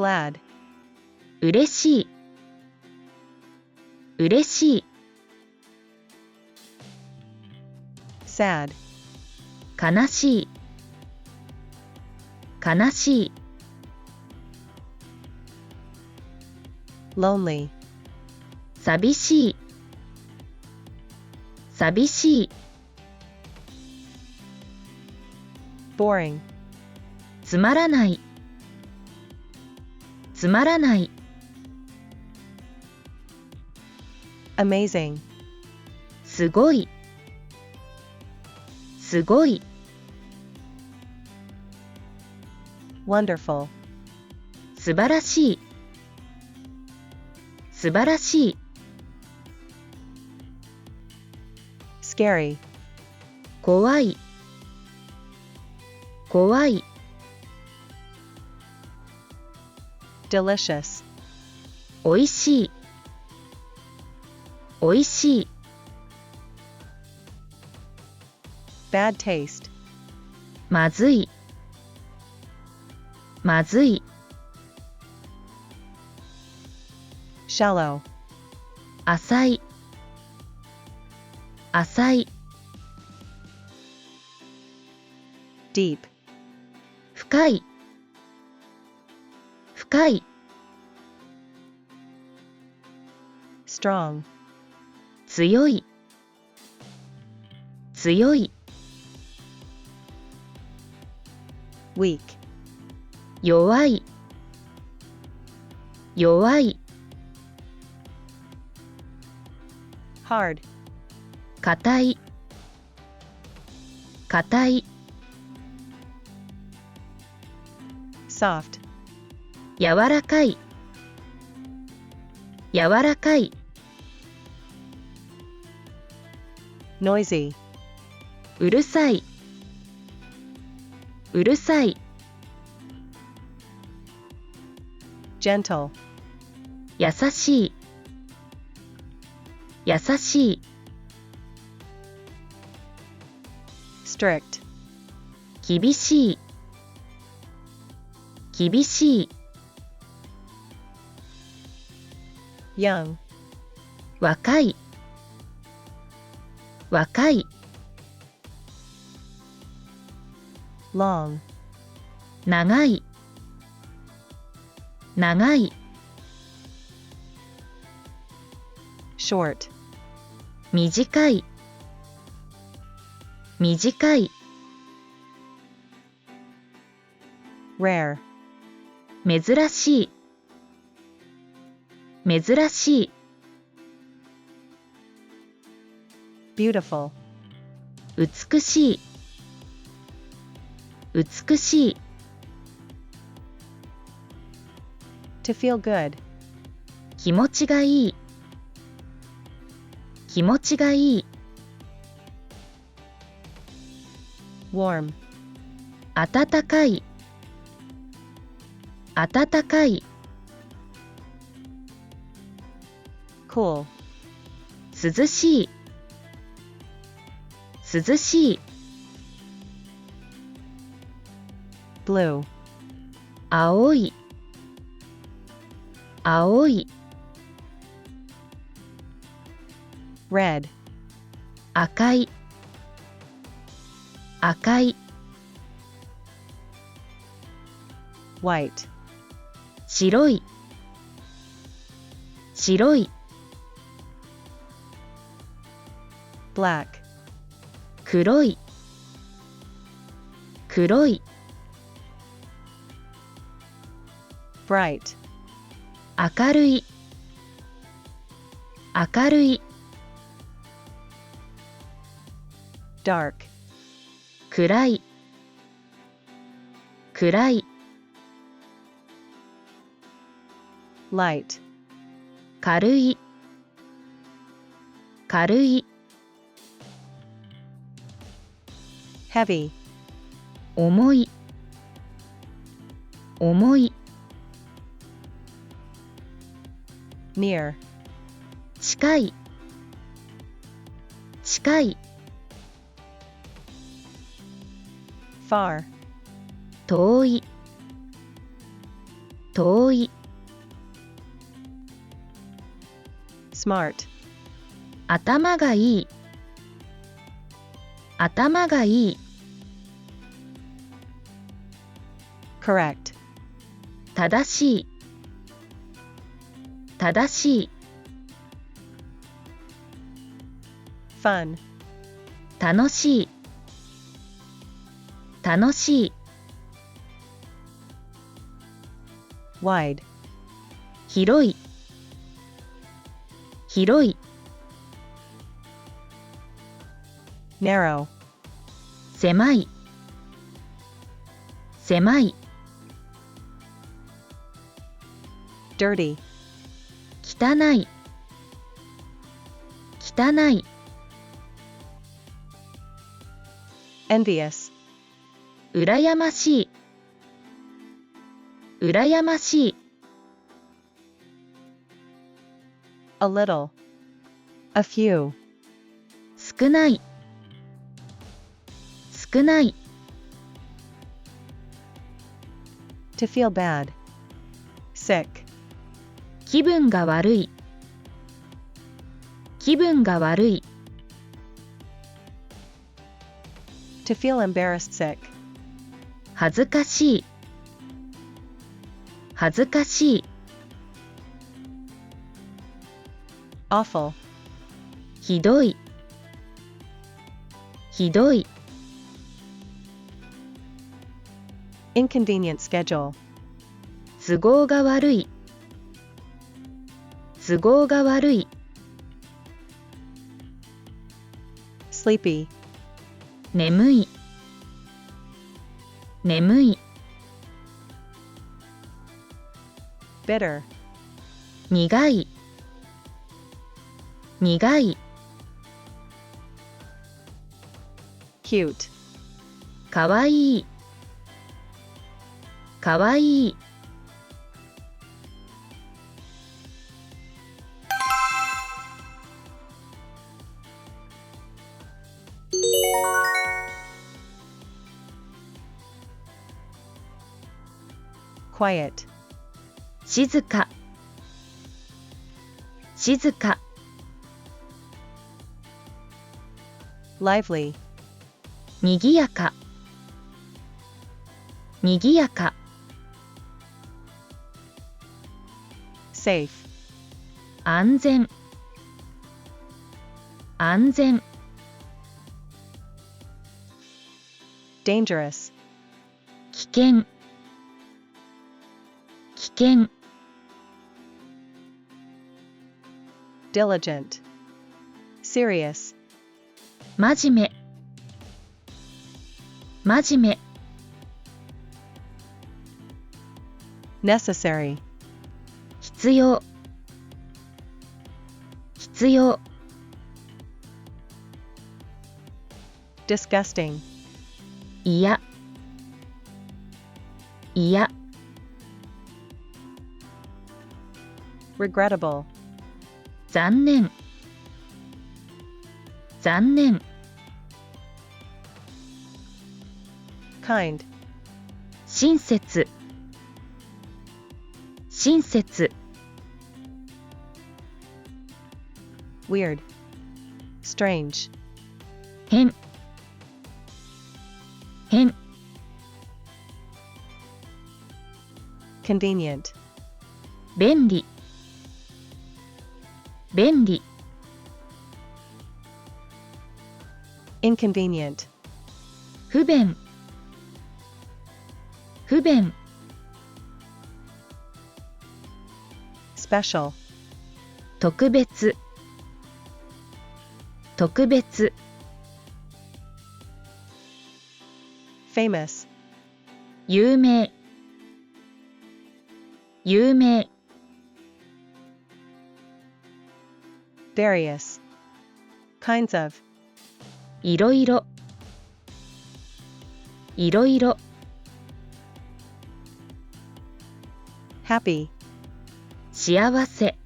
glad, 嬉しい、嬉しい、 sad, 悲しい、悲しい、 lonely, 寂しい、寂しい、 boring, つまらない、つまらない、 amazing, すごい、すごい、 wonderful, 素晴らしい、素晴らしい、 scary, 怖い、怖い、 delicious, おいしい、おいしい、 bad taste, まずい、まずい、 shallow, 浅い、浅い、 deep, 深い、深い、 strong, 強い、強い、 weak, 弱い、弱い、 hard, 硬い、硬い、 soft, 柔らかい、柔らかい、 noisy, うるさい、うるさい、 gentle, 優しい、優しい、 strict, 厳しい、厳しい、 young, 若い、若い、 long, 長い、長い、 short, 短い、短い、 rare, 珍しい、珍しい、 beautiful, 美しい、美しい、 to feel good, 気持ちがいい、気持ちがいい、 warm, 暖かい、暖かい、 cool, 涼しい、涼しい、 blue, 青い、青い、 red, 赤い、赤い、 white, 白い、白い、 black, 黒い、黒い、 bright, 明るい、明るい、 dark, 暗い、暗い、 light, 軽い、軽い、 heavy, 重い、重い、 near, 近い、近い、 far, 遠い、遠い、 smart, 頭がいい、頭がいい、 correct, 正しい、正しい、 fun, 楽しい、楽しい、 wide, 広い、広い、 narrow, 狭い、狭い、 dirty, 汚い、汚い、 envious, 羨ましい、羨ましい、 a little, a few, 少ない、少ない、 to feel bad, sick, 気分が悪い、気分が悪い、 to feel embarrassed sick, 恥ずかしい、恥ずかしい、 awful, ひどい、ひどい、 inconvenient schedule, 都合が悪い、都合が悪い、 sleepy, 眠い、眠い、 bitter, 苦い、苦い、 cute, かわいい、かわいい、 quiet, 静か、静か、 lively, にぎやか、にぎやか、 safe, 安全、安全、 dangerous, 危険、危険、 diligent, serious, 真面目、真面目、 necessary, 必要、必要、 disgusting, いや、いや、 regrettable, 残念、残念、 kind, 親切、親切、 weird, strange, 変、変、 convenient, 便利、便利、 inconvenient, 不便、不便、 special, 特別、特別、 famous, 有名、有名、 various, kinds of, いろいろ、いろいろ、 happy, 幸せ、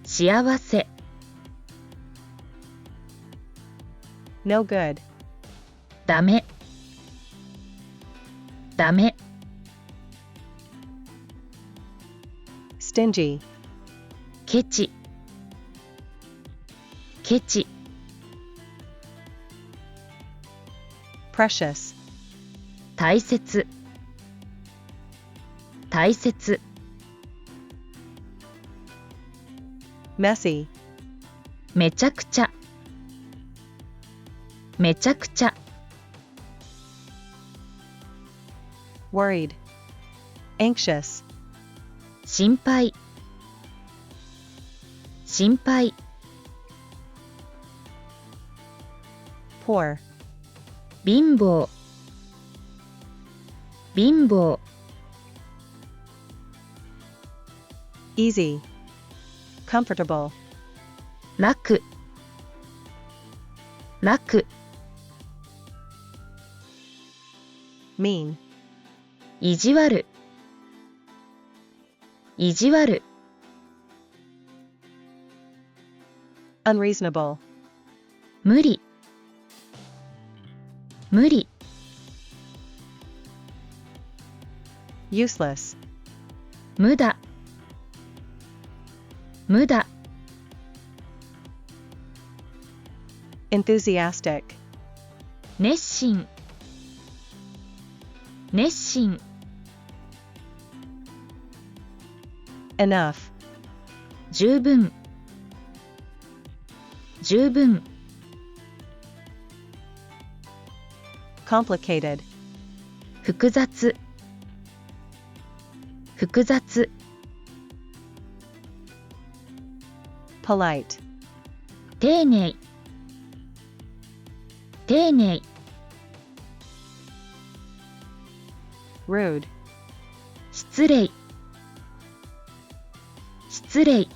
幸せ、 no good, ダメ、ダメ、stingy, ケチケチ precious, 大切大切 messy, めちゃくちゃめちゃくちゃ worried, anxious, 心配心配 poor, 貧乏貧乏 easy, comfortable, 楽楽 mean, 意地悪意地悪 unreasonable, 無理無理 useless, 無駄無駄 enthusiastic, 熱心熱心 enough, 十分十分 complicated, 複雑複雑 polite, 丁寧丁寧 rude, 失礼失礼